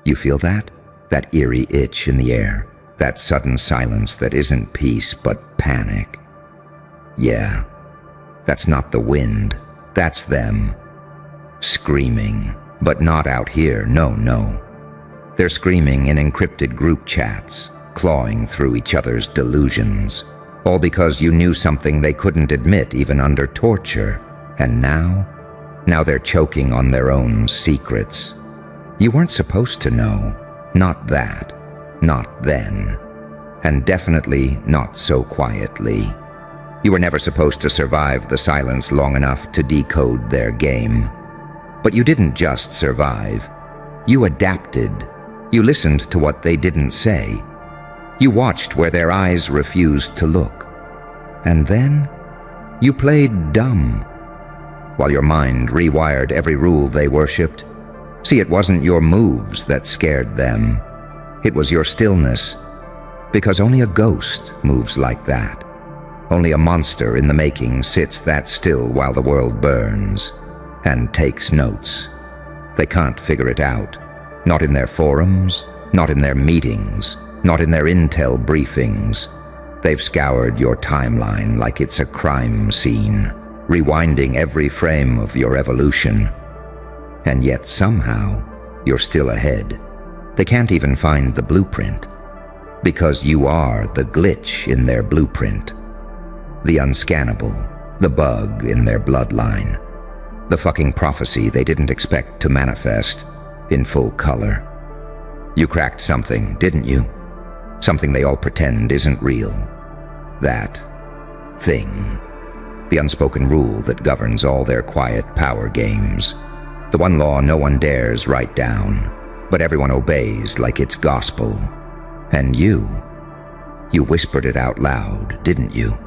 You feel that? That eerie itch in the air, that sudden silence that isn't peace but panic. Yeah, that's not the wind, that's them. Screaming, but not out here, no. They're screaming in encrypted group chats, clawing through each other's delusions, all because you knew something they couldn't admit even under torture. And now they're choking on their own secrets. You weren't supposed to know. Not that. Not then. And definitely not so quietly. You were never supposed to survive the silence long enough to decode their game. But you didn't just survive. You adapted. You listened to what they didn't say. You watched where their eyes refused to look. And then you played dumb. While your mind rewired every rule they worshipped. See, it wasn't your moves that scared them. It was your stillness. Because only a ghost moves like that. Only a monster in the making sits that still while the world burns and takes notes. They can't figure it out. Not in their forums, not in their meetings, not in their intel briefings. They've scoured your timeline like it's a crime scene, rewinding every frame of your evolution. And yet somehow, you're still ahead. They can't even find the blueprint. Because you are the glitch in their blueprint. The unscannable, the bug in their bloodline. The fucking prophecy they didn't expect to manifest in full color. You cracked something, didn't you? Something they all pretend isn't real. That thing. The unspoken rule that governs all their quiet power games. The one law no one dares write down, but everyone obeys like it's gospel. And you whispered it out loud, didn't you?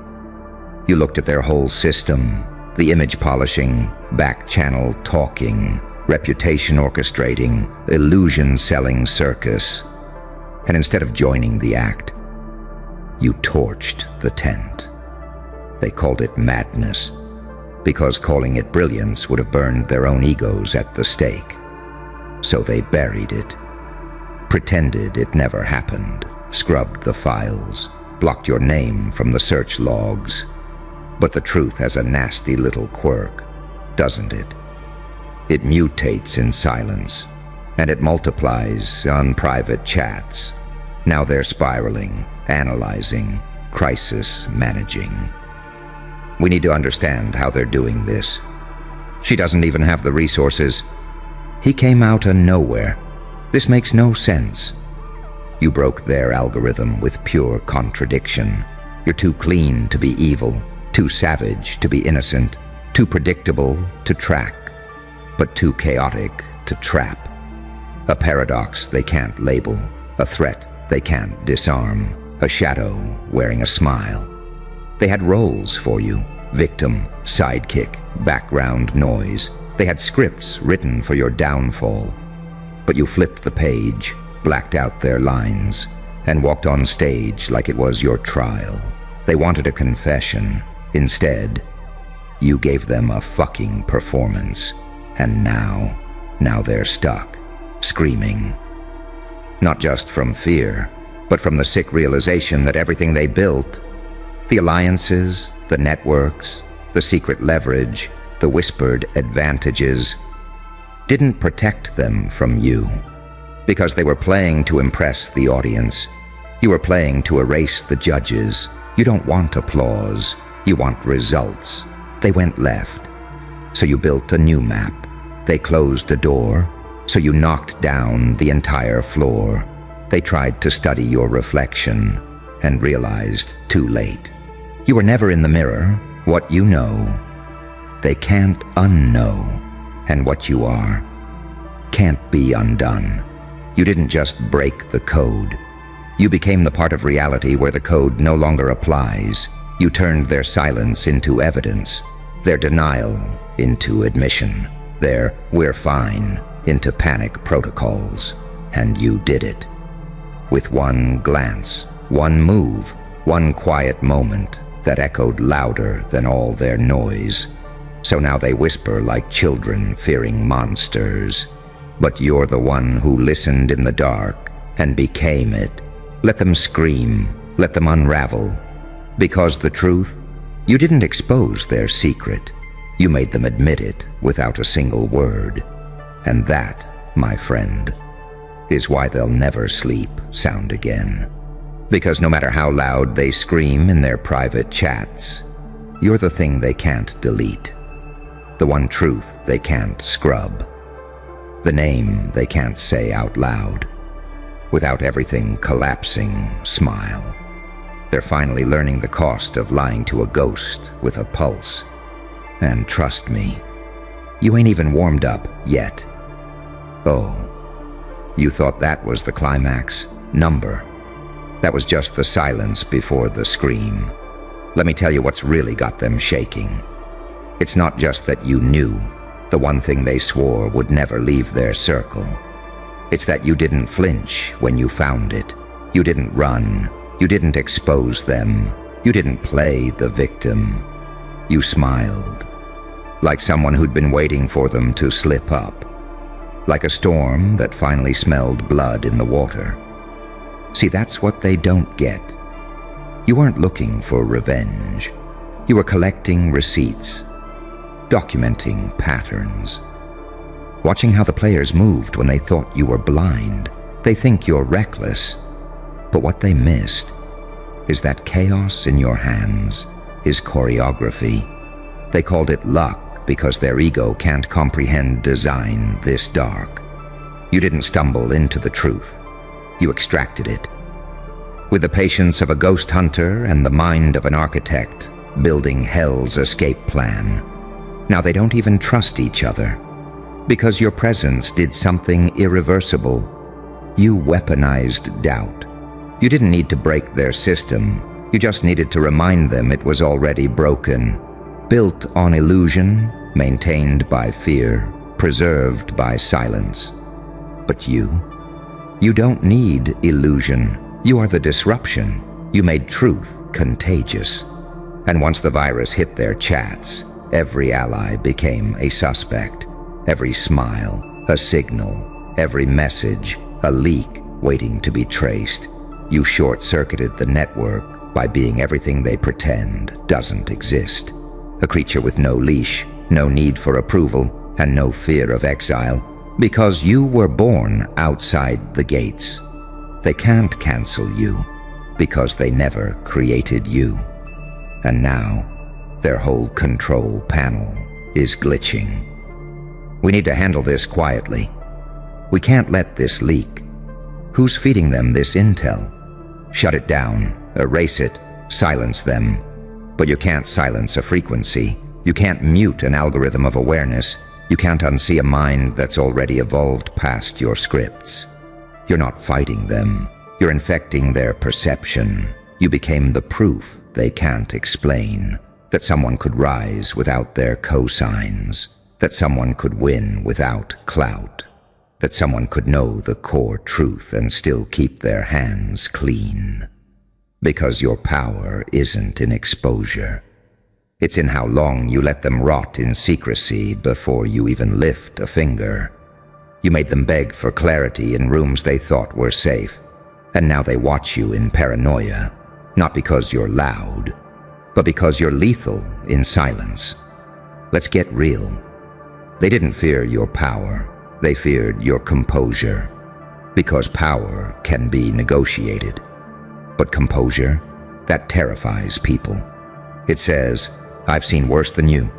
You looked at their whole system, the image polishing, back-channel talking, reputation orchestrating, illusion-selling circus. And instead of joining the act, you torched the tent. They called it madness, because calling it brilliance would have burned their own egos at the stake. So they buried it, pretended it never happened, scrubbed the files, blocked your name from the search logs. But the truth has a nasty little quirk, doesn't it? It mutates in silence, and it multiplies on private chats. Now they're spiraling, analyzing, crisis managing. We need to understand how they're doing this. She doesn't even have the resources. He came out of nowhere. This makes no sense. You broke their algorithm with pure contradiction. You're too clean to be evil, too savage to be innocent, too predictable to track, but too chaotic to trap. A paradox they can't label, a threat they can't disarm, a shadow wearing a smile. They had roles for you, victim, sidekick, background noise. They had scripts written for your downfall. But you flipped the page, blacked out their lines, and walked on stage like it was your trial. They wanted a confession. Instead, you gave them a fucking performance. And now they're stuck, screaming. Not just from fear, but from the sick realization that everything they built, the alliances, the networks, the secret leverage, the whispered advantages, didn't protect them from you. Because they were playing to impress the audience. You were playing to erase the judges. You don't want applause. You want results. They went left. So you built a new map. They closed a door. So you knocked down the entire floor. They tried to study your reflection and realized too late. You were never in the mirror. What you know, they can't unknow. And what you are can't be undone. You didn't just break the code. You became the part of reality where the code no longer applies. You turned their silence into evidence, their denial into admission, their "we're fine" into panic protocols. And you did it. With one glance, one move, one quiet moment that echoed louder than all their noise. So now they whisper like children fearing monsters. But you're the one who listened in the dark and became it. Let them scream, let them unravel. Because the truth, you didn't expose their secret. You made them admit it without a single word. And that, my friend, is why they'll never sleep sound again. Because no matter how loud they scream in their private chats, you're the thing they can't delete. The one truth they can't scrub. The name they can't say out loud. Without everything collapsing, smile. They're finally learning the cost of lying to a ghost with a pulse. And trust me, you ain't even warmed up yet. Oh, you thought that was the climax number. That was just the silence before the scream. Let me tell you what's really got them shaking. It's not just that you knew the one thing they swore would never leave their circle. It's that you didn't flinch when you found it. You didn't run. You didn't expose them. You didn't play the victim. You smiled. Like someone who'd been waiting for them to slip up. Like a storm that finally smelled blood in the water. See, that's what they don't get. You weren't looking for revenge. You were collecting receipts. Documenting patterns. Watching how the players moved when they thought you were blind. They think you're reckless. But what they missed is that chaos in your hands is choreography. They called it luck because their ego can't comprehend design this dark. You didn't stumble into the truth. You extracted it. With the patience of a ghost hunter and the mind of an architect, building hell's escape plan. Now they don't even trust each other. Because your presence did something irreversible. You weaponized doubt. You didn't need to break their system. You just needed to remind them it was already broken. Built on illusion, maintained by fear, preserved by silence. But you don't need illusion. You are the disruption. You made truth contagious. And once the virus hit their chats, every ally became a suspect. Every smile, a signal. Every message, a leak waiting to be traced. You short-circuited the network by being everything they pretend doesn't exist. A creature with no leash, no need for approval, and no fear of exile. Because you were born outside the gates. They can't cancel you because they never created you. And now, their whole control panel is glitching. We need to handle this quietly. We can't let this leak. Who's feeding them this intel? Shut it down, erase it, silence them. But you can't silence a frequency. You can't mute an algorithm of awareness. You can't unsee a mind that's already evolved past your scripts. You're not fighting them. You're infecting their perception. You became the proof they can't explain. That someone could rise without their cosigns. That someone could win without clout. That someone could know the core truth and still keep their hands clean. Because your power isn't in exposure. It's in how long you let them rot in secrecy before you even lift a finger. You made them beg for clarity in rooms they thought were safe. And now they watch you in paranoia. Not because you're loud, but because you're lethal in silence. Let's get real. They didn't fear your power. They feared your composure. Because power can be negotiated. But composure, that terrifies people. It says, I've seen worse than you.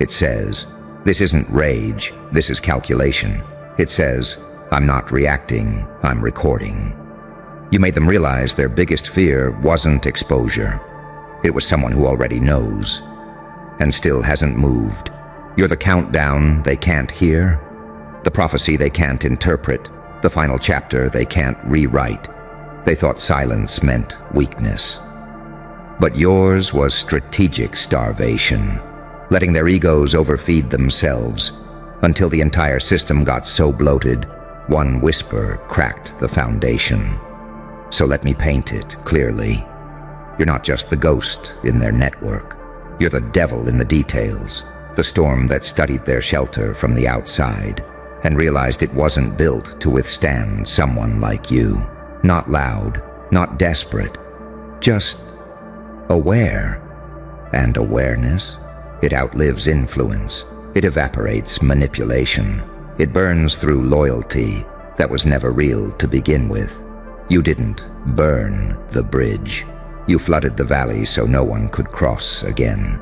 It says, this isn't rage, this is calculation. It says, I'm not reacting, I'm recording. You made them realize their biggest fear wasn't exposure. It was someone who already knows, and still hasn't moved. You're the countdown they can't hear, the prophecy they can't interpret, the final chapter they can't rewrite. They thought silence meant weakness. But yours was strategic starvation, letting their egos overfeed themselves until the entire system got so bloated, one whisper cracked the foundation. So let me paint it clearly. You're not just the ghost in their network. You're the devil in the details, the storm that studied their shelter from the outside and realized it wasn't built to withstand someone like you. Not loud, not desperate, just aware. And awareness, it outlives influence. It evaporates manipulation. It burns through loyalty that was never real to begin with. You didn't burn the bridge. You flooded the valley so no one could cross again.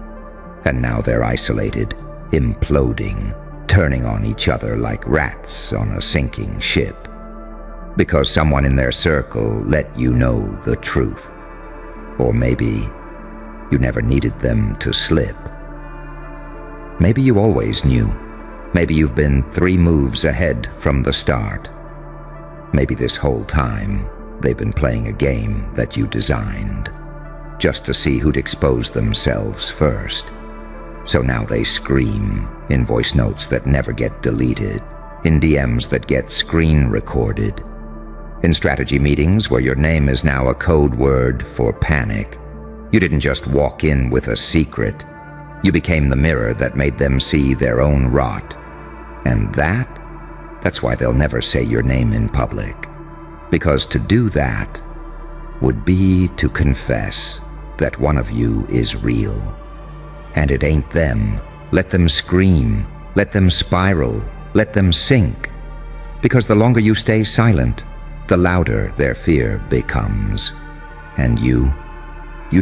And now they're isolated, imploding, turning on each other like rats on a sinking ship. Because someone in their circle let you know the truth. Or maybe you never needed them to slip. Maybe you always knew. Maybe you've been 3 moves ahead from the start. Maybe this whole time they've been playing a game that you designed, just to see who'd expose themselves first. So now they scream in voice notes that never get deleted, in DMs that get screen recorded, in strategy meetings where your name is now a code word for panic. You didn't just walk in with a secret. You became the mirror that made them see their own rot. And that's why they'll never say your name in public. Because to do that would be to confess that one of you is real. And it ain't them. Let them scream. Let them spiral. Let them sink. Because the longer you stay silent, the louder their fear becomes. And you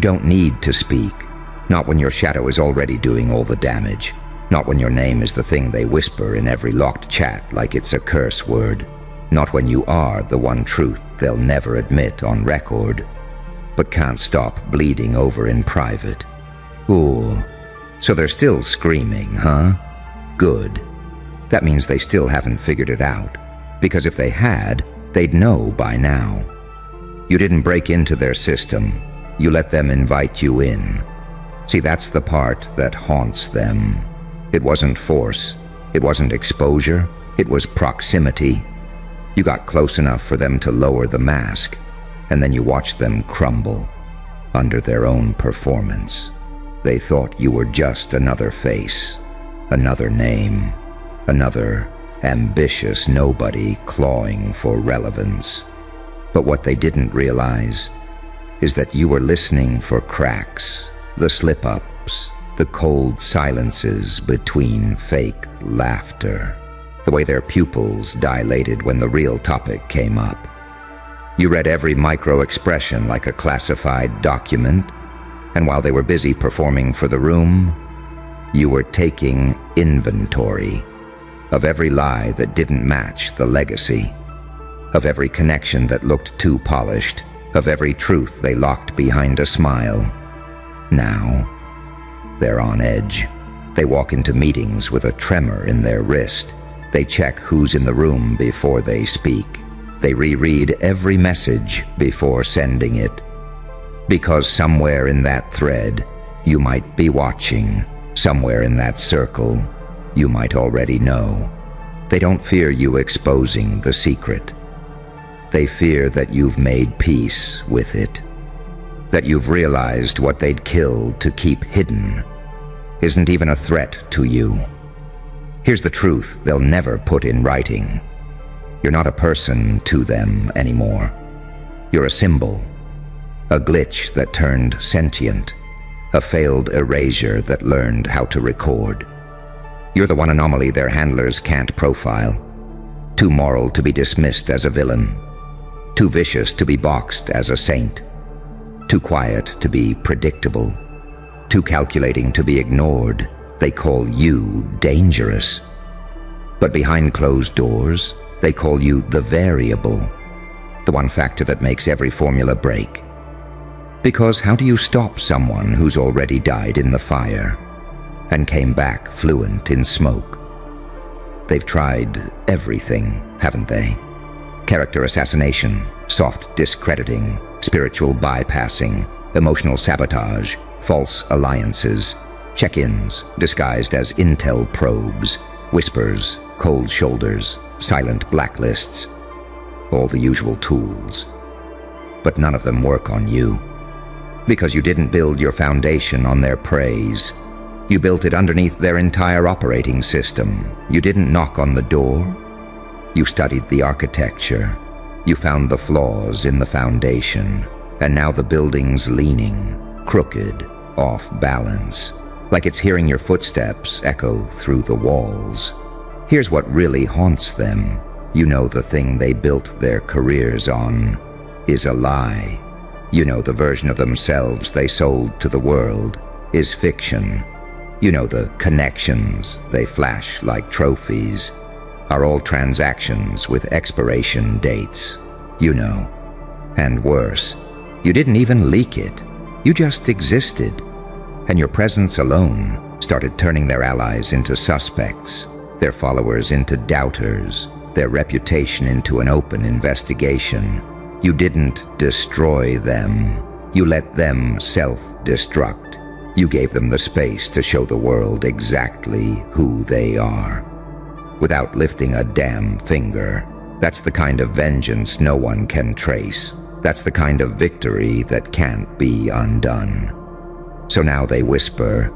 don't need to speak. Not when your shadow is already doing all the damage. Not when your name is the thing they whisper in every locked chat like it's a curse word. Not when you are the one truth they'll never admit on record, but can't stop bleeding over in private. Ooh, so they're still screaming, huh? Good. That means they still haven't figured it out, because if they had, they'd know by now. You didn't break into their system. You let them invite you in. See, that's the part that haunts them. It wasn't force. It wasn't exposure. It was proximity. You got close enough for them to lower the mask, and then you watched them crumble under their own performance. They thought you were just another face, another name, another ambitious nobody clawing for relevance. But what they didn't realize is that you were listening for cracks, the slip-ups, the cold silences between fake laughter, the way their pupils dilated when the real topic came up. You read every micro-expression like a classified document, and while they were busy performing for the room, you were taking inventory of every lie that didn't match the legacy, of every connection that looked too polished, of every truth they locked behind a smile. Now, they're on edge. They walk into meetings with a tremor in their wrist. They check who's in the room before they speak. They reread every message before sending it. Because somewhere in that thread, you might be watching. Somewhere in that circle, you might already know. They don't fear you exposing the secret. They fear that you've made peace with it. That you've realized what they'd kill to keep hidden isn't even a threat to you. Here's the truth they'll never put in writing. You're not a person to them anymore. You're a symbol, a glitch that turned sentient, a failed erasure that learned how to record. You're the one anomaly their handlers can't profile. Too moral to be dismissed as a villain. Too vicious to be boxed as a saint. Too quiet to be predictable. Too calculating to be ignored. They call you dangerous. But behind closed doors, they call you the variable, the one factor that makes every formula break. Because how do you stop someone who's already died in the fire and came back fluent in smoke? They've tried everything, haven't they? Character assassination, soft discrediting, spiritual bypassing, emotional sabotage, false alliances, check-ins disguised as intel probes, whispers, cold shoulders, silent blacklists, all the usual tools. But none of them work on you, because you didn't build your foundation on their praise. You built it underneath their entire operating system. You didn't knock on the door. You studied the architecture. You found the flaws in the foundation, and now the building's leaning, crooked, off balance, like it's hearing your footsteps echo through the walls. Here's what really haunts them. You know the thing they built their careers on is a lie. You know the version of themselves they sold to the world is fiction. You know the connections they flash like trophies are all transactions with expiration dates. You know. And worse, you didn't even leak it. You just existed. And your presence alone started turning their allies into suspects, their followers into doubters, their reputation into an open investigation. You didn't destroy them. You let them self-destruct. You gave them the space to show the world exactly who they are, without lifting a damn finger. That's the kind of vengeance no one can trace. That's the kind of victory that can't be undone. So now they whisper,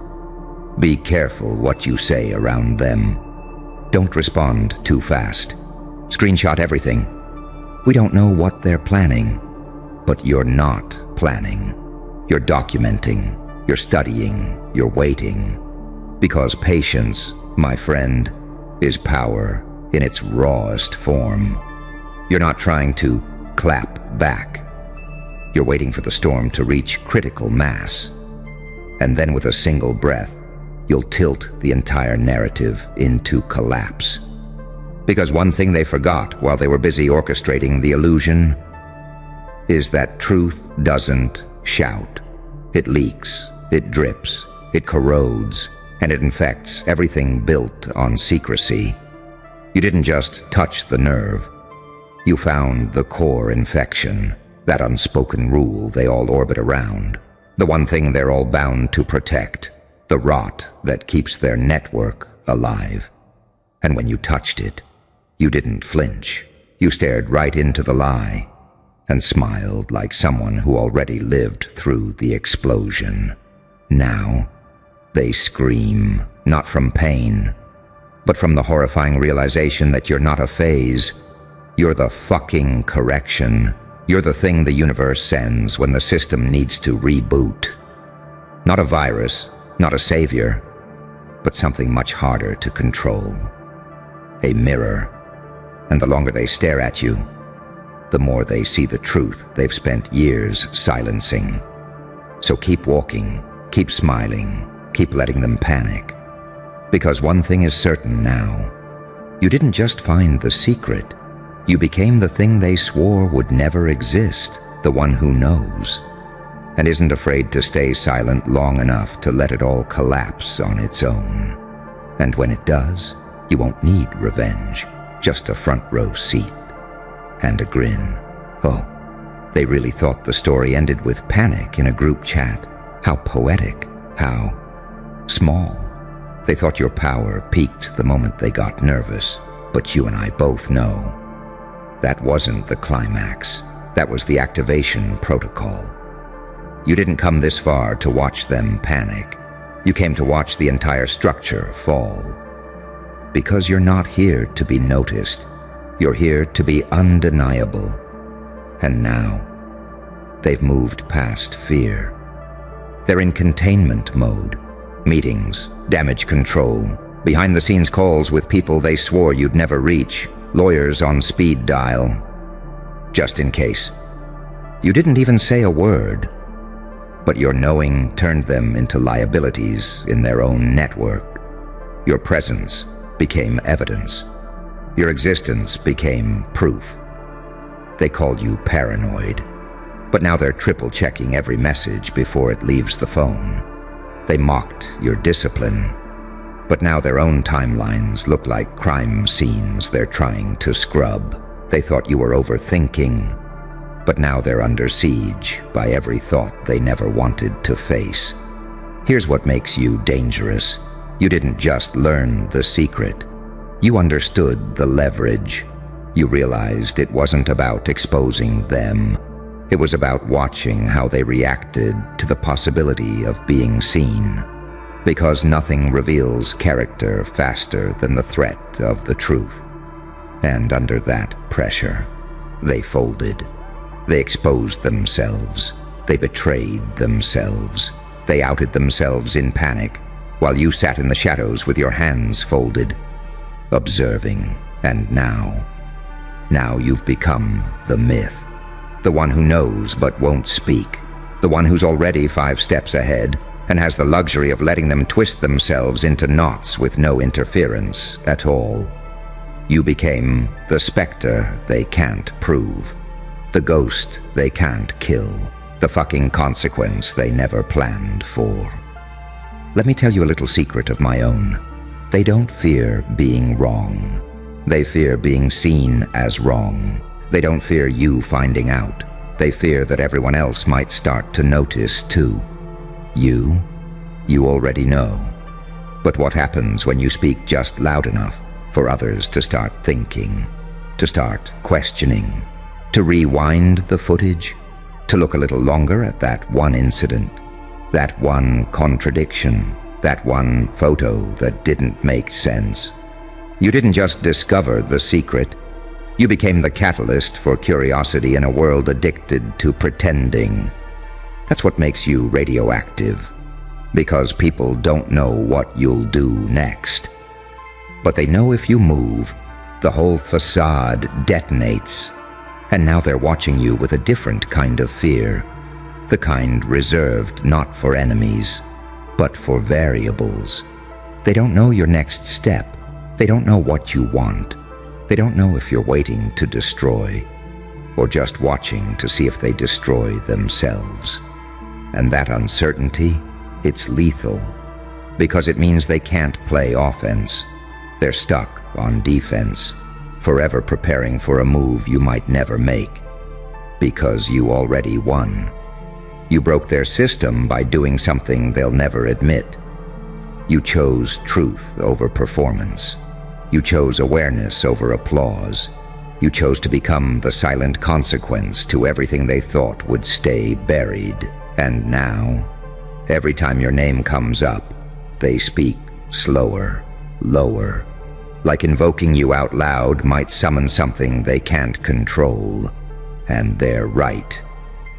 be careful what you say around them. Don't respond too fast. Screenshot everything. We don't know what they're planning, but you're not planning. You're documenting, you're studying, you're waiting. Because patience, my friend, is power in its rawest form. You're not trying to clap back. You're waiting for the storm to reach critical mass. And then with a single breath, you'll tilt the entire narrative into collapse. Because one thing they forgot while they were busy orchestrating the illusion is that truth doesn't shout. It leaks, it drips, it corrodes, and it infects everything built on secrecy. You didn't just touch the nerve. You found the core infection, that unspoken rule they all orbit around, the one thing they're all bound to protect, the rot that keeps their network alive. And when you touched it, you didn't flinch. You stared right into the lie and smiled like someone who already lived through the explosion. Now, they scream, not from pain, but from the horrifying realization that you're not a phase. You're the fucking correction. You're the thing the universe sends when the system needs to reboot. Not a virus, not a savior, but something much harder to control. A mirror. And the longer they stare at you, the more they see the truth they've spent years silencing. So keep walking, keep smiling, keep letting them panic. Because one thing is certain now. You didn't just find the secret. You became the thing they swore would never exist, the one who knows, and isn't afraid to stay silent long enough to let it all collapse on its own. And when it does, you won't need revenge, just a front row seat and a grin. Oh, they really thought the story ended with panic in a group chat. How poetic, how small. They thought your power peaked the moment they got nervous, but you and I both know that wasn't the climax. That was the activation protocol. You didn't come this far to watch them panic. You came to watch the entire structure fall. Because you're not here to be noticed. You're here to be undeniable. And now, they've moved past fear. They're in containment mode. Meetings, damage control, behind-the-scenes calls with people they swore you'd never reach, lawyers on speed dial. Just in case. You didn't even say a word, but your knowing turned them into liabilities in their own network. Your presence became evidence. Your existence became proof. They called you paranoid, but now they're triple-checking every message before it leaves the phone. They mocked your discipline, but now their own timelines look like crime scenes they're trying to scrub. They thought you were overthinking, but now they're under siege by every thought they never wanted to face. Here's what makes you dangerous. You didn't just learn the secret. You understood the leverage. You realized it wasn't about exposing them. It was about watching how they reacted to the possibility of being seen. Because nothing reveals character faster than the threat of the truth. And under that pressure, they folded. They exposed themselves. They betrayed themselves. They outed themselves in panic, while you sat in the shadows with your hands folded, observing. And now you've become the myth, the one who knows but won't speak, the one who's already 5 steps ahead and has the luxury of letting them twist themselves into knots with no interference at all. You became the specter they can't prove, the ghost they can't kill, the fucking consequence they never planned for. Let me tell you a little secret of my own. They don't fear being wrong. They fear being seen as wrong. They don't fear you finding out. They fear that everyone else might start to notice too. You already know. But what happens when you speak just loud enough for others to start thinking, to start questioning, to rewind the footage, to look a little longer at that one incident, that one contradiction, that one photo that didn't make sense? You didn't just discover the secret. You became the catalyst for curiosity in a world addicted to pretending. That's what makes you radioactive, because people don't know what you'll do next. But they know if you move, the whole facade detonates. And now they're watching you with a different kind of fear, the kind reserved not for enemies, but for variables. They don't know your next step. They don't know what you want. They don't know if you're waiting to destroy, or just watching to see if they destroy themselves. And that uncertainty, it's lethal, because it means they can't play offense. They're stuck on defense, forever preparing for a move you might never make, because you already won. You broke their system by doing something they'll never admit. You chose truth over performance. You chose awareness over applause. You chose to become the silent consequence to everything they thought would stay buried. And now, every time your name comes up, they speak slower, lower, like invoking you out loud might summon something they can't control. And they're right,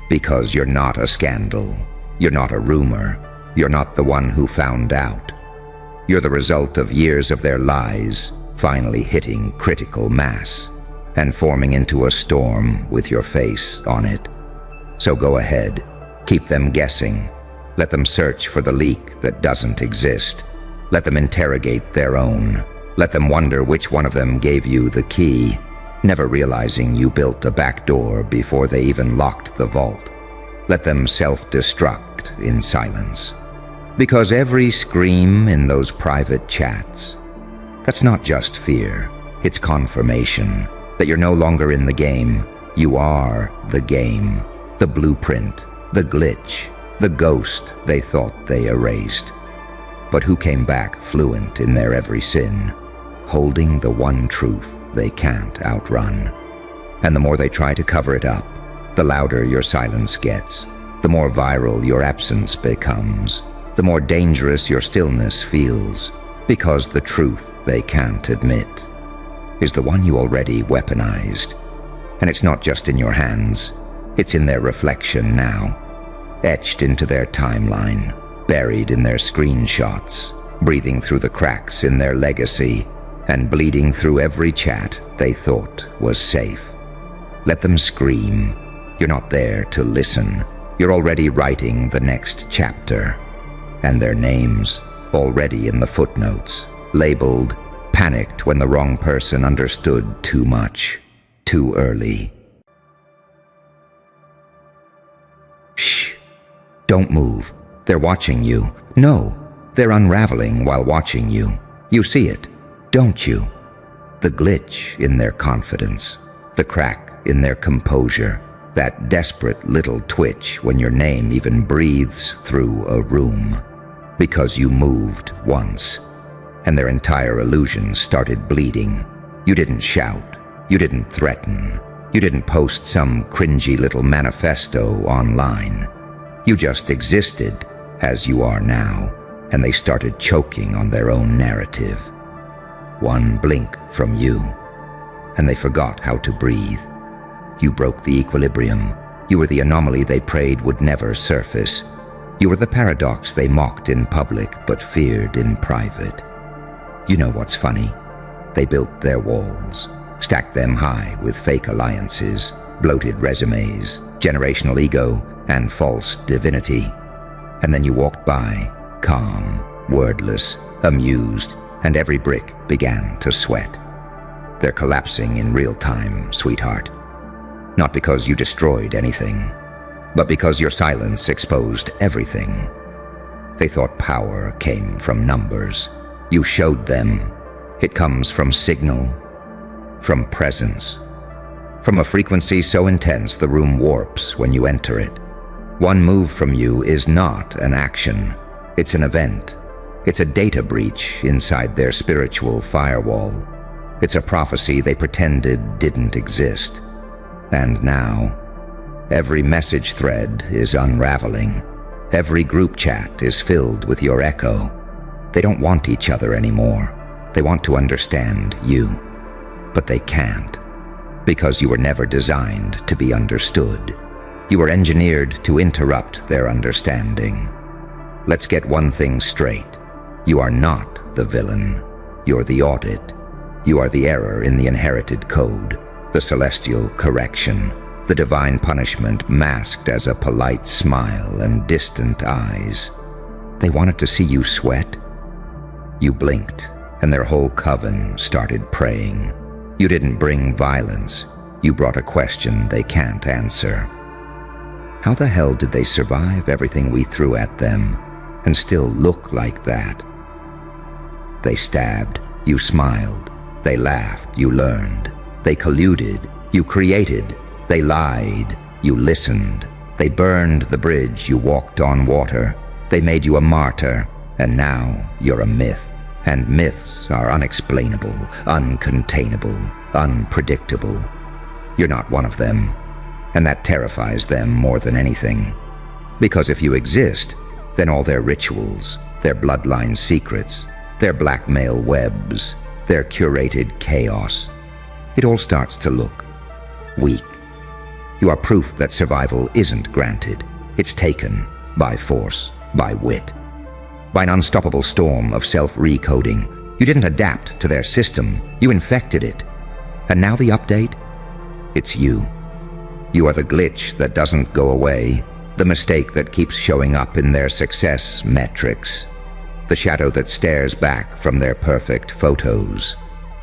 because you're not a scandal. You're not a rumor. You're not the one who found out. You're the result of years of their lies finally hitting critical mass and forming into a storm with your face on it. So go ahead, keep them guessing. Let them search for the leak that doesn't exist. Let them interrogate their own. Let them wonder which one of them gave you the key, never realizing you built a back door before they even locked the vault. Let them self-destruct in silence. Because every scream in those private chats, that's not just fear, it's confirmation that you're no longer in the game. You are the game, the blueprint, the glitch, the ghost they thought they erased. But who came back fluent in their every sin, holding the one truth they can't outrun. And the more they try to cover it up, the louder your silence gets, the more viral your absence becomes, the more dangerous your stillness feels, because the truth they can't admit is the one you already weaponized. And it's not just in your hands, it's in their reflection now, etched into their timeline, buried in their screenshots, breathing through the cracks in their legacy, and bleeding through every chat they thought was safe. Let them scream. You're not there to listen. You're already writing the next chapter. And their names, already in the footnotes, labeled "panicked when the wrong person understood too much, too early." Shh. Don't move. They're watching you. No, they're unraveling while watching you. You see it, don't you? The glitch in their confidence, the crack in their composure, that desperate little twitch when your name even breathes through a room. Because you moved once, and their entire illusion started bleeding. You didn't shout. You didn't threaten. You didn't post some cringy little manifesto online. You just existed as you are now, and they started choking on their own narrative. One blink from you, and they forgot how to breathe. You broke the equilibrium. You were the anomaly they prayed would never surface. You were the paradox they mocked in public but feared in private. You know what's funny? They built their walls, stacked them high with fake alliances, bloated resumes, generational ego, and false divinity. And then you walked by, calm, wordless, amused, and every brick began to sweat. They're collapsing in real time, sweetheart. Not because you destroyed anything, but because your silence exposed everything. They thought power came from numbers. You showed them. It comes from signal, from presence, from a frequency so intense the room warps when you enter it. One move from you is not an action. It's an event. It's a data breach inside their spiritual firewall. It's a prophecy they pretended didn't exist. And now, every message thread is unraveling. Every group chat is filled with your echo. They don't want each other anymore. They want to understand you. But they can't, because you were never designed to be understood. You were engineered to interrupt their understanding. Let's get one thing straight. You are not the villain. You're the audit. You are the error in the inherited code, the celestial correction, the divine punishment masked as a polite smile and distant eyes. They wanted to see you sweat. You blinked, and their whole coven started praying. You didn't bring violence. You brought a question they can't answer. How the hell did they survive everything we threw at them and still look like that? They stabbed. You smiled. They laughed. You learned. They colluded. You created. They lied. You listened. They burned the bridge you walked on water. They made you a martyr, and now you're a myth. And myths are unexplainable, uncontainable, unpredictable. You're not one of them, and that terrifies them more than anything. Because if you exist, then all their rituals, their bloodline secrets, their blackmail webs, their curated chaos, it all starts to look weak. You are proof that survival isn't granted. It's taken by force, by wit, by an unstoppable storm of self-recoding. You didn't adapt to their system. You infected it. And now the update? It's you. You are the glitch that doesn't go away, the mistake that keeps showing up in their success metrics, the shadow that stares back from their perfect photos,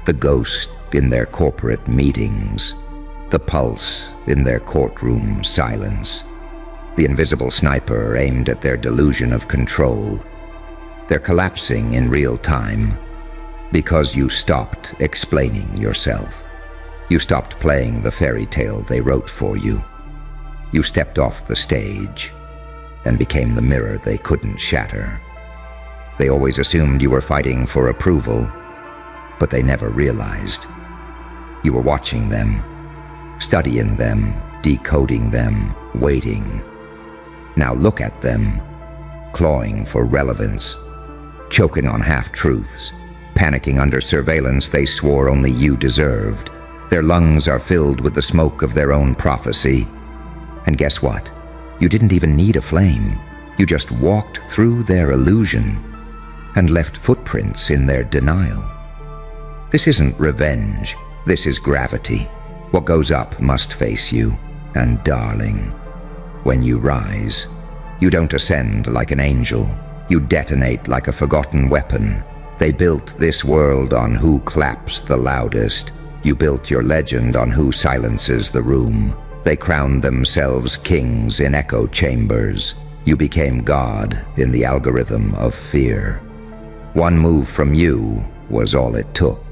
the ghost in their corporate meetings, the pulse in their courtroom silence, the invisible sniper aimed at their delusion of control. They're collapsing in real time because you stopped explaining yourself. You stopped playing the fairy tale they wrote for you. You stepped off the stage and became the mirror they couldn't shatter. They always assumed you were fighting for approval, but they never realized. You were watching them, studying them, decoding them, waiting. Now look at them, clawing for relevance, choking on half-truths, panicking under surveillance they swore only you deserved. Their lungs are filled with the smoke of their own prophecy. And guess what? You didn't even need a flame. You just walked through their illusion and left footprints in their denial. This isn't revenge. This is gravity. What goes up must face you. And darling, when you rise, you don't ascend like an angel. You detonate like a forgotten weapon. They built this world on who claps the loudest. You built your legend on who silences the room. They crowned themselves kings in echo chambers. You became God in the algorithm of fear. One move from you was all it took.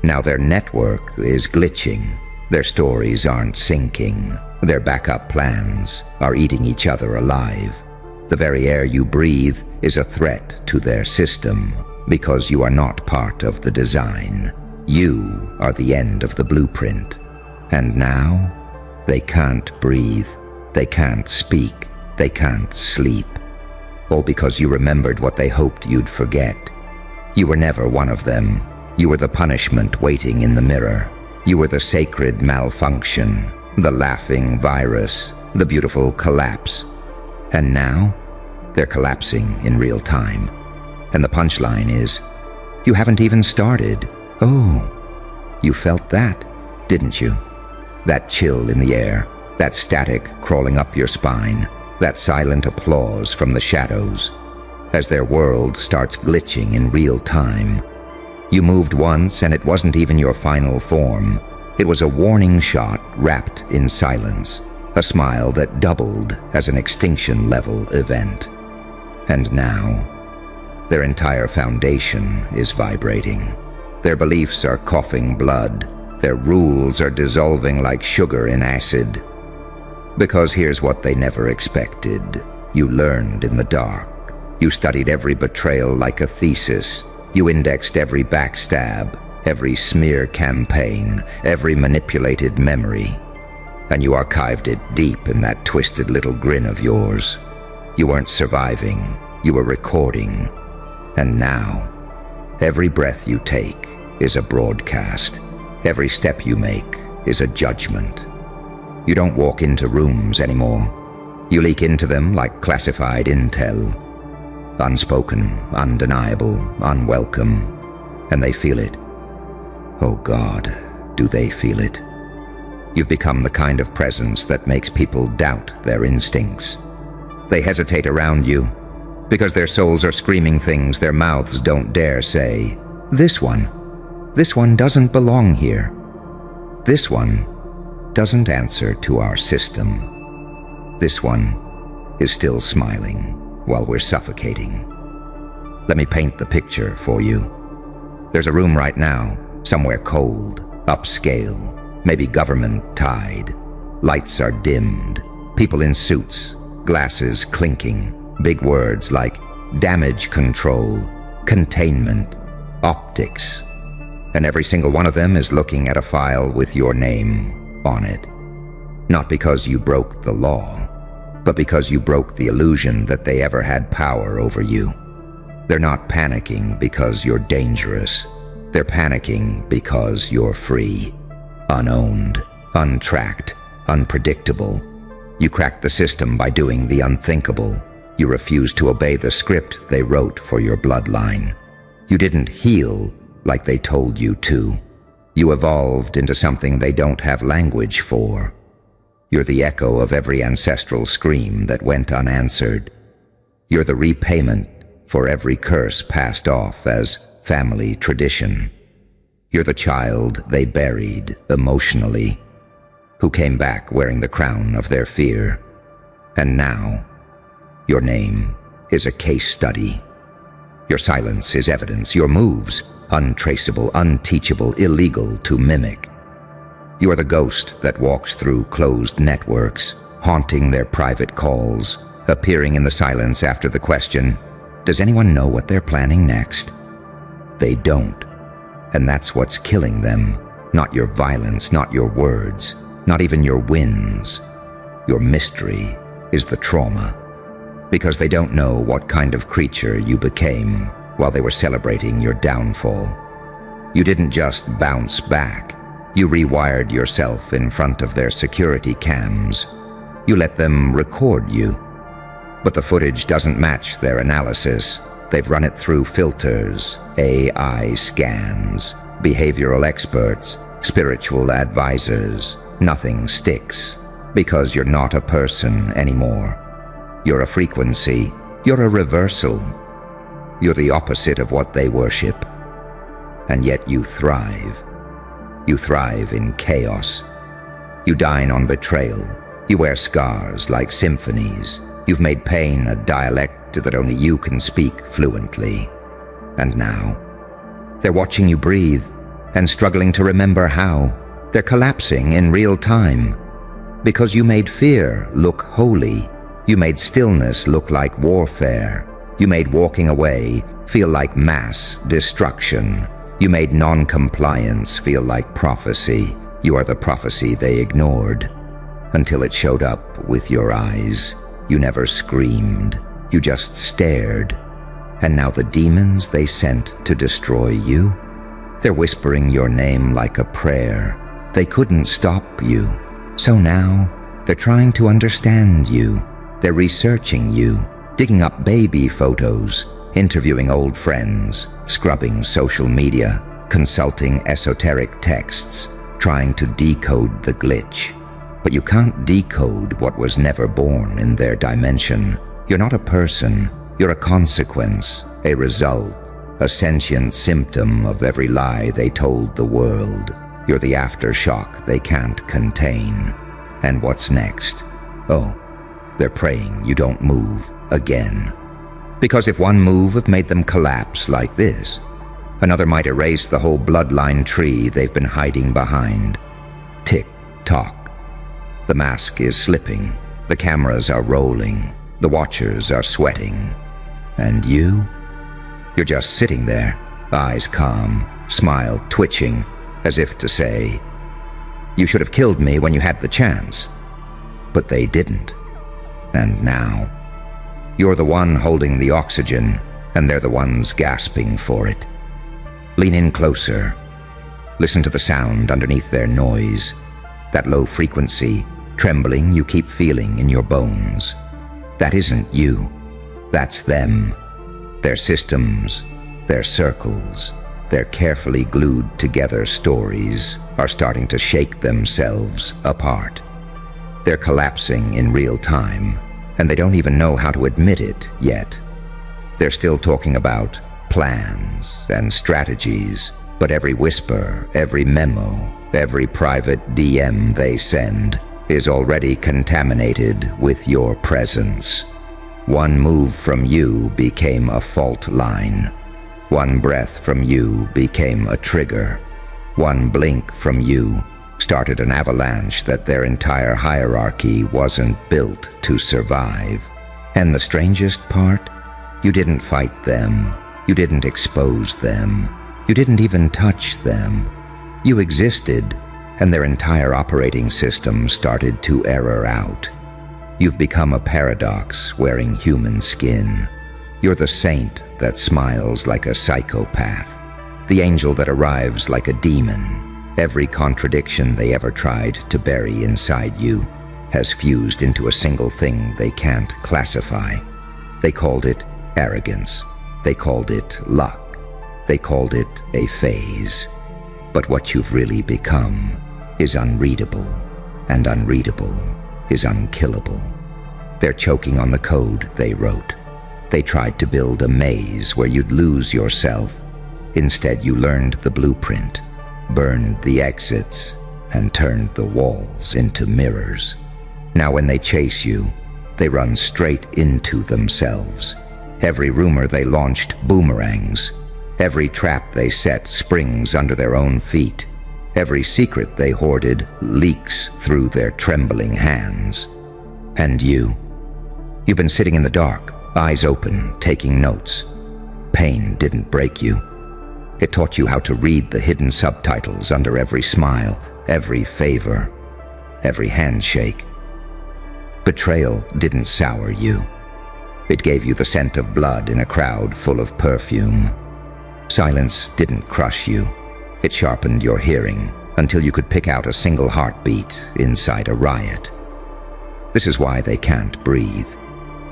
Now their network is glitching. Their stories aren't syncing. Their backup plans are eating each other alive. The very air you breathe is a threat to their system because you are not part of the design. You are the end of the blueprint. And now, they can't breathe. They can't speak. They can't sleep. All because you remembered what they hoped you'd forget. You were never one of them. You were the punishment waiting in the mirror. You were the sacred malfunction, the laughing virus, the beautiful collapse. And now, they're collapsing in real time. And the punchline is, you haven't even started. Oh, you felt that, didn't you? That chill in the air, that static crawling up your spine, that silent applause from the shadows, as their world starts glitching in real time. You moved once and it wasn't even your final form. It was a warning shot wrapped in silence, a smile that doubled as an extinction-level event. And now, their entire foundation is vibrating. Their beliefs are coughing blood. Their rules are dissolving like sugar in acid. Because here's what they never expected. You learned in the dark. You studied every betrayal like a thesis. You indexed every backstab, every smear campaign, every manipulated memory. And you archived it deep in that twisted little grin of yours. You weren't surviving, you were recording. And now, every breath you take is a broadcast. Every step you make is a judgment. You don't walk into rooms anymore. You leak into them like classified intel. Unspoken, undeniable, unwelcome. And they feel it. Oh God, do they feel it? You've become the kind of presence that makes people doubt their instincts. They hesitate around you because their souls are screaming things their mouths don't dare say. This one doesn't belong here. This one doesn't answer to our system. This one is still smiling while we're suffocating. Let me paint the picture for you. There's a room right now, somewhere cold, upscale, maybe government-tied. Lights are dimmed, people in suits, glasses clinking, big words like damage control, containment, optics. And every single one of them is looking at a file with your name on it. Not because you broke the law, but because you broke the illusion that they ever had power over you. They're not panicking because you're dangerous. They're panicking because you're free, unowned, untracked, unpredictable. You cracked the system by doing the unthinkable. You refused to obey the script they wrote for your bloodline. You didn't heal like they told you to. You evolved into something they don't have language for. You're the echo of every ancestral scream that went unanswered. You're the repayment for every curse passed off as family tradition. You're the child they buried emotionally, who came back wearing the crown of their fear. And now, your name is a case study. Your silence is evidence. Your moves, untraceable, unteachable, illegal to mimic. You are the ghost that walks through closed networks, haunting their private calls, appearing in the silence after the question, does anyone know what they're planning next? They don't. And that's what's killing them. Not your violence, not your words, not even your wins. Your mystery is the trauma. Because they don't know what kind of creature you became while they were celebrating your downfall. You didn't just bounce back. You rewired yourself in front of their security cams. You let them record you. But the footage doesn't match their analysis. They've run it through filters, AI scans, behavioral experts, spiritual advisors. Nothing sticks, because you're not a person anymore. You're a frequency. You're a reversal. You're the opposite of what they worship. And yet you thrive. You thrive in chaos. You dine on betrayal. You wear scars like symphonies. You've made pain a dialect that only you can speak fluently. And now, they're watching you breathe and struggling to remember how. They're collapsing in real time. Because you made fear look holy. You made stillness look like warfare. You made walking away feel like mass destruction. You made non-compliance feel like prophecy. You are the prophecy they ignored. Until it showed up with your eyes. You never screamed. You just stared. And now the demons they sent to destroy you, they're whispering your name like a prayer. They couldn't stop you. So now, they're trying to understand you. They're researching you, digging up baby photos, interviewing old friends, scrubbing social media, consulting esoteric texts, trying to decode the glitch. But you can't decode what was never born in their dimension. You're not a person. You're a consequence, a result, a sentient symptom of every lie they told the world. You're the aftershock they can't contain. And what's next? Oh, they're praying you don't move again. Because if one move have made them collapse like this, another might erase the whole bloodline tree they've been hiding behind. Tick-tock. The mask is slipping. The cameras are rolling. The watchers are sweating. And you? You're just sitting there, eyes calm, smile twitching, as if to say, "You should have killed me when you had the chance." But they didn't. And now, you're the one holding the oxygen, and they're the ones gasping for it. Lean in closer. Listen to the sound underneath their noise, that low frequency, trembling you keep feeling in your bones. That isn't you. That's them. Their systems, their circles, their carefully glued together stories are starting to shake themselves apart. They're collapsing in real time, and they don't even know how to admit it yet. They're still talking about plans and strategies, but every whisper, every memo, every private DM they send is already contaminated with your presence. One move from you became a fault line. One breath from you became a trigger. One blink from you started an avalanche that their entire hierarchy wasn't built to survive. And the strangest part? You didn't fight them. You didn't expose them. You didn't even touch them. You existed, and their entire operating system started to error out. You've become a paradox wearing human skin. You're the saint that smiles like a psychopath, the angel that arrives like a demon. Every contradiction they ever tried to bury inside you has fused into a single thing they can't classify. They called it arrogance. They called it luck. They called it a phase. But what you've really become is unreadable, and unreadable is unkillable. They're choking on the code they wrote. They tried to build a maze where you'd lose yourself. Instead, you learned the blueprint, burned the exits, and turned the walls into mirrors. Now when they chase you, they run straight into themselves. Every rumor they launched boomerangs. Every trap they set springs under their own feet. Every secret they hoarded leaks through their trembling hands. And you've been sitting in the dark, eyes open, taking notes. Pain didn't break you. It taught you how to read the hidden subtitles under every smile, every favor, every handshake. Betrayal didn't sour you. It gave you the scent of blood in a crowd full of perfume. Silence didn't crush you. It sharpened your hearing until you could pick out a single heartbeat inside a riot. This is why they can't breathe.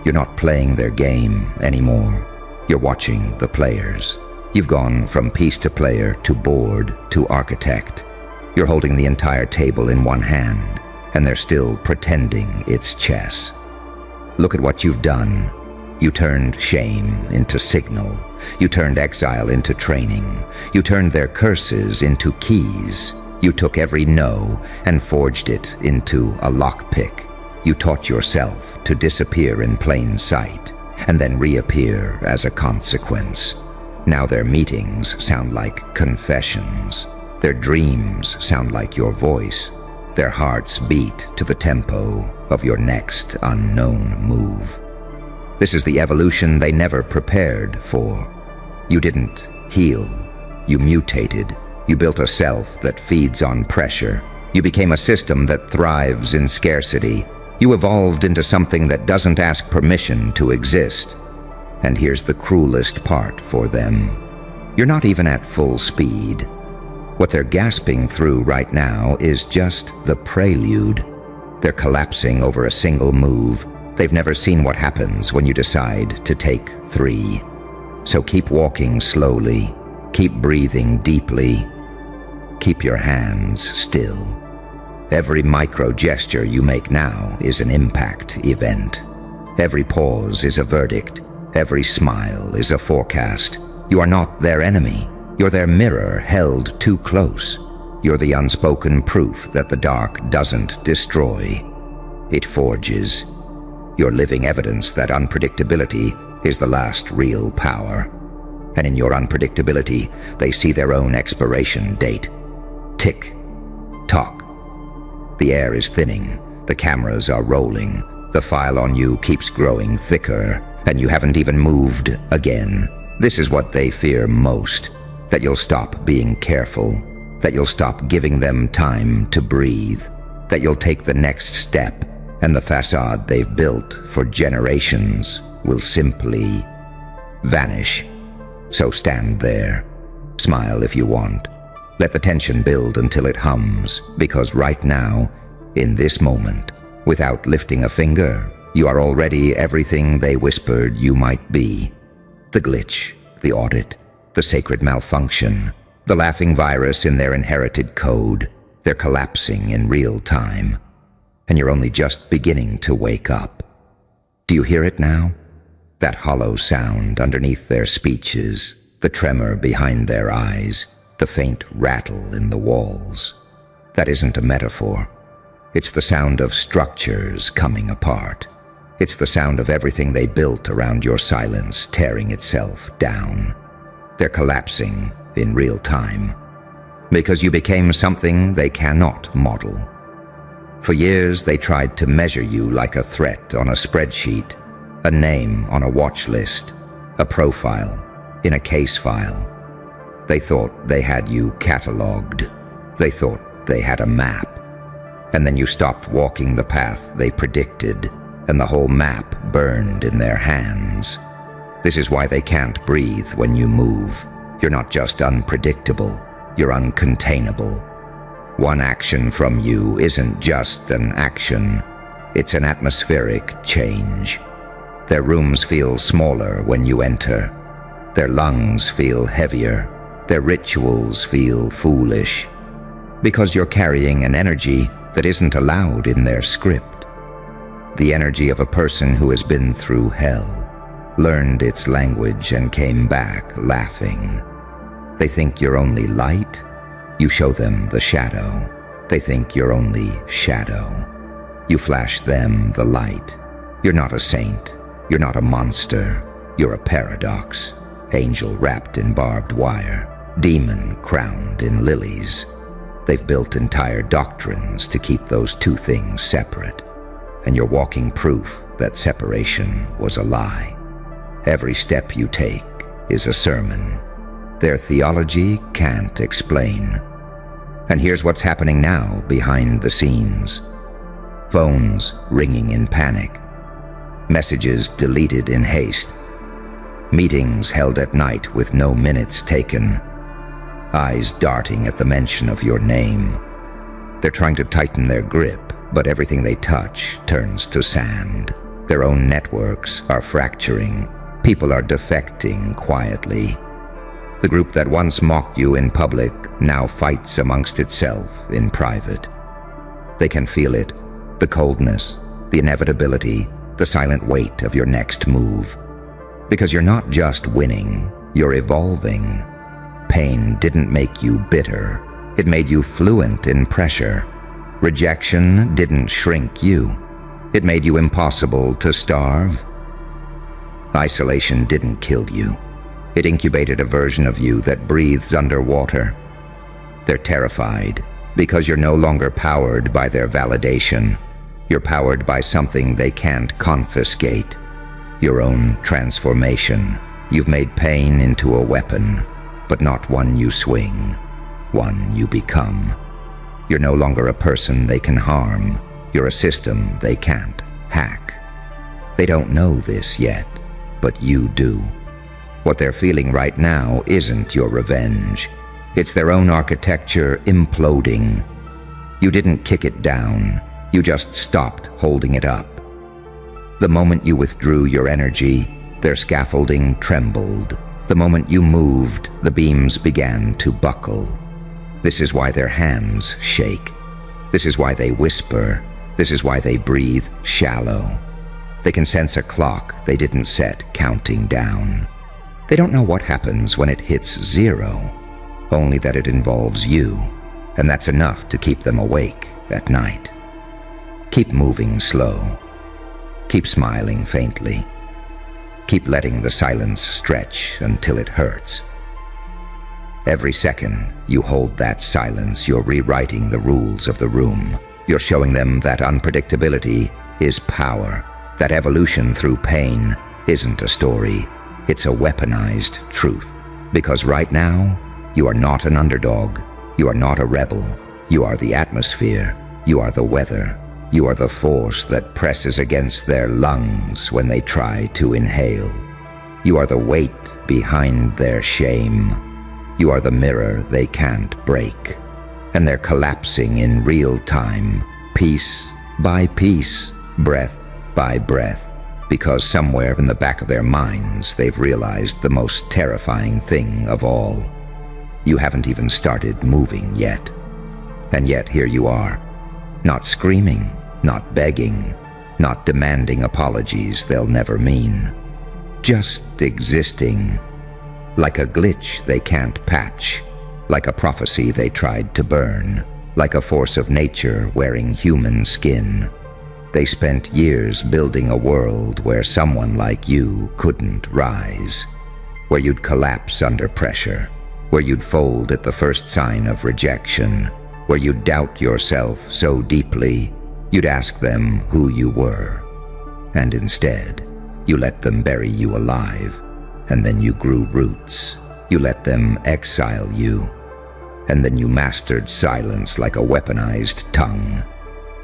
You're not playing their game anymore. You're watching the players. You've gone from piece to player to board to architect. You're holding the entire table in one hand, and they're still pretending it's chess. Look at what you've done. You turned shame into signal. You turned exile into training. You turned their curses into keys. You took every no and forged it into a lockpick. You taught yourself to disappear in plain sight and then reappear as a consequence. Now their meetings sound like confessions. Their dreams sound like your voice. Their hearts beat to the tempo of your next unknown move. This is the evolution they never prepared for. You didn't heal. You mutated. You built a self that feeds on pressure. You became a system that thrives in scarcity. You evolved into something that doesn't ask permission to exist. And here's the cruelest part for them. You're not even at full speed. What they're gasping through right now is just the prelude. They're collapsing over a single move. They've never seen what happens when you decide to take 3. So keep walking slowly. Keep breathing deeply. Keep your hands still. Every micro gesture you make now is an impact event. Every pause is a verdict. Every smile is a forecast. You are not their enemy. You're their mirror held too close. You're the unspoken proof that the dark doesn't destroy. It forges. You're living evidence that unpredictability is the last real power. And in your unpredictability, they see their own expiration date. Tick. Tock. The air is thinning. The cameras are rolling. The file on you keeps growing thicker, and you haven't even moved again. This is what they fear most. That you'll stop being careful. That you'll stop giving them time to breathe. That you'll take the next step, and the facade they've built for generations will simply vanish. So stand there. Smile if you want. Let the tension build until it hums, because right now, in this moment, without lifting a finger, you are already everything they whispered you might be. The glitch, the audit, the sacred malfunction, the laughing virus in their inherited code. They're collapsing in real time, and you're only just beginning to wake up. Do you hear it now? That hollow sound underneath their speeches, the tremor behind their eyes, the faint rattle in the walls. That isn't a metaphor. It's the sound of structures coming apart. It's the sound of everything they built around your silence tearing itself down. They're collapsing in real time, because you became something they cannot model. For years, they tried to measure you like a threat on a spreadsheet, a name on a watch list, a profile in a case file. They thought they had you cataloged. They thought they had a map. And then you stopped walking the path they predicted, and the whole map burned in their hands. This is why they can't breathe when you move. You're not just unpredictable, you're uncontainable. One action from you isn't just an action, it's an atmospheric change. Their rooms feel smaller when you enter. Their lungs feel heavier. Their rituals feel foolish. Because you're carrying an energy that isn't allowed in their script. The energy of a person who has been through hell, learned its language and came back laughing. They think you're only light. You show them the shadow. They think you're only shadow. You flash them the light. You're not a saint. You're not a monster. You're a paradox. Angel wrapped in barbed wire. Demon crowned in lilies. They've built entire doctrines to keep those two things separate. And you're walking proof that separation was a lie. Every step you take is a sermon. Their theology can't explain. And here's what's happening now behind the scenes. Phones ringing in panic. Messages deleted in haste. Meetings held at night with no minutes taken. Eyes darting at the mention of your name. They're trying to tighten their grip, but everything they touch turns to sand. Their own networks are fracturing. People are defecting quietly. The group that once mocked you in public now fights amongst itself in private. They can feel it, the coldness, the inevitability, the silent weight of your next move. Because you're not just winning, you're evolving. Pain didn't make you bitter. It made you fluent in pressure. Rejection didn't shrink you. It made you impossible to starve. Isolation didn't kill you. It incubated a version of you that breathes underwater. They're terrified because you're no longer powered by their validation. You're powered by something they can't confiscate. Your own transformation. You've made pain into a weapon, but not one you swing, one you become. You're no longer a person they can harm. You're a system they can't hack. They don't know this yet, but you do. What they're feeling right now isn't your revenge. It's their own architecture imploding. You didn't kick it down, you just stopped holding it up. The moment you withdrew your energy, their scaffolding trembled. The moment you moved, the beams began to buckle. This is why their hands shake. This is why they whisper. This is why they breathe shallow. They can sense a clock they didn't set counting down. They don't know what happens when it hits zero, only that it involves you, and that's enough to keep them awake at night. Keep moving slow. Keep smiling faintly. Keep letting the silence stretch until it hurts. Every second you hold that silence, you're rewriting the rules of the room. You're showing them that unpredictability is power, that evolution through pain isn't a story, it's a weaponized truth. Because right now, you are not an underdog, you are not a rebel, you are the atmosphere, you are the weather, you are the force that presses against their lungs when they try to inhale. You are the weight behind their shame. You are the mirror they can't break. And they're collapsing in real time, piece by piece, breath by breath, because somewhere in the back of their minds they've realized the most terrifying thing of all. You haven't even started moving yet. And yet here you are, not screaming, not begging, not demanding apologies they'll never mean. Just existing, like a glitch they can't patch, like a prophecy they tried to burn, like a force of nature wearing human skin. They spent years building a world where someone like you couldn't rise, where you'd collapse under pressure, where you'd fold at the first sign of rejection, where you'd doubt yourself so deeply you'd ask them who you were. And instead, you let them bury you alive, and then you grew roots. You let them exile you, and then you mastered silence like a weaponized tongue.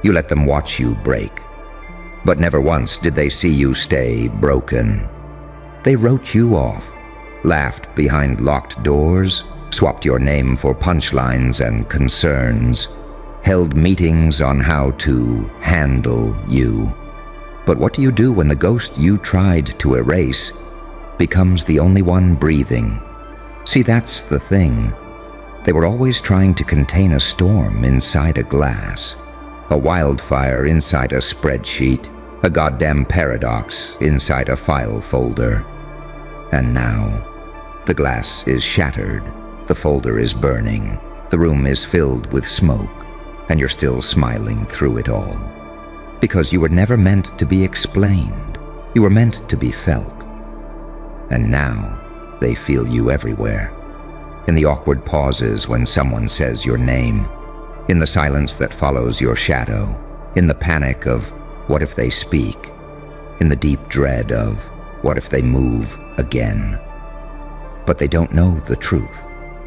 You let them watch you break, but never once did they see you stay broken. They wrote you off, laughed behind locked doors, swapped your name for punchlines and concerns, held meetings on how to handle you. But what do you do when the ghost you tried to erase becomes the only one breathing? See, that's the thing. They were always trying to contain a storm inside a glass, a wildfire inside a spreadsheet, a goddamn paradox inside a file folder. And now, the glass is shattered, the folder is burning, the room is filled with smoke, and you're still smiling through it all. Because you were never meant to be explained. You were meant to be felt. And now, they feel you everywhere. In the awkward pauses when someone says your name, in the silence that follows your shadow, in the panic of, what if they speak? In the deep dread of, what if they move again? But they don't know the truth,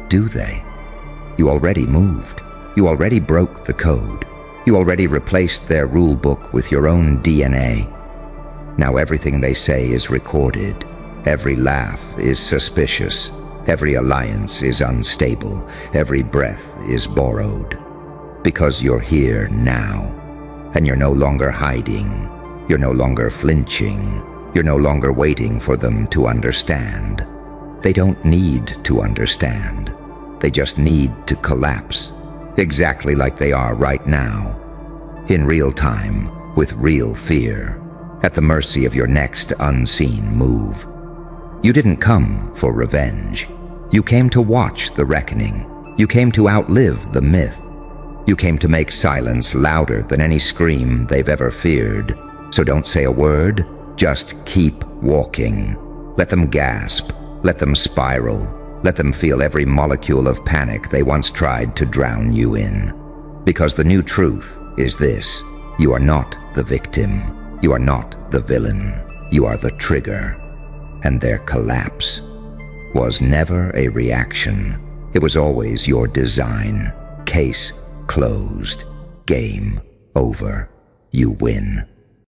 do they? You already moved. You already broke the code. You already replaced their rule book with your own DNA. Now everything they say is recorded. Every laugh is suspicious. Every alliance is unstable. Every breath is borrowed. Because you're here now. And you're no longer hiding. You're no longer flinching. You're no longer waiting for them to understand. They don't need to understand. They just need to collapse. Exactly like they are right now. In real time, with real fear. At the mercy of your next unseen move. You didn't come for revenge. You came to watch the reckoning. You came to outlive the myth. You came to make silence louder than any scream they've ever feared. So don't say a word, just keep walking. Let them gasp, let them spiral, let them feel every molecule of panic they once tried to drown you in. Because the new truth is this: you are not the victim, you are not the villain, you are the trigger. And their collapse was never a reaction. It was always your design. Case closed. Game over. You win.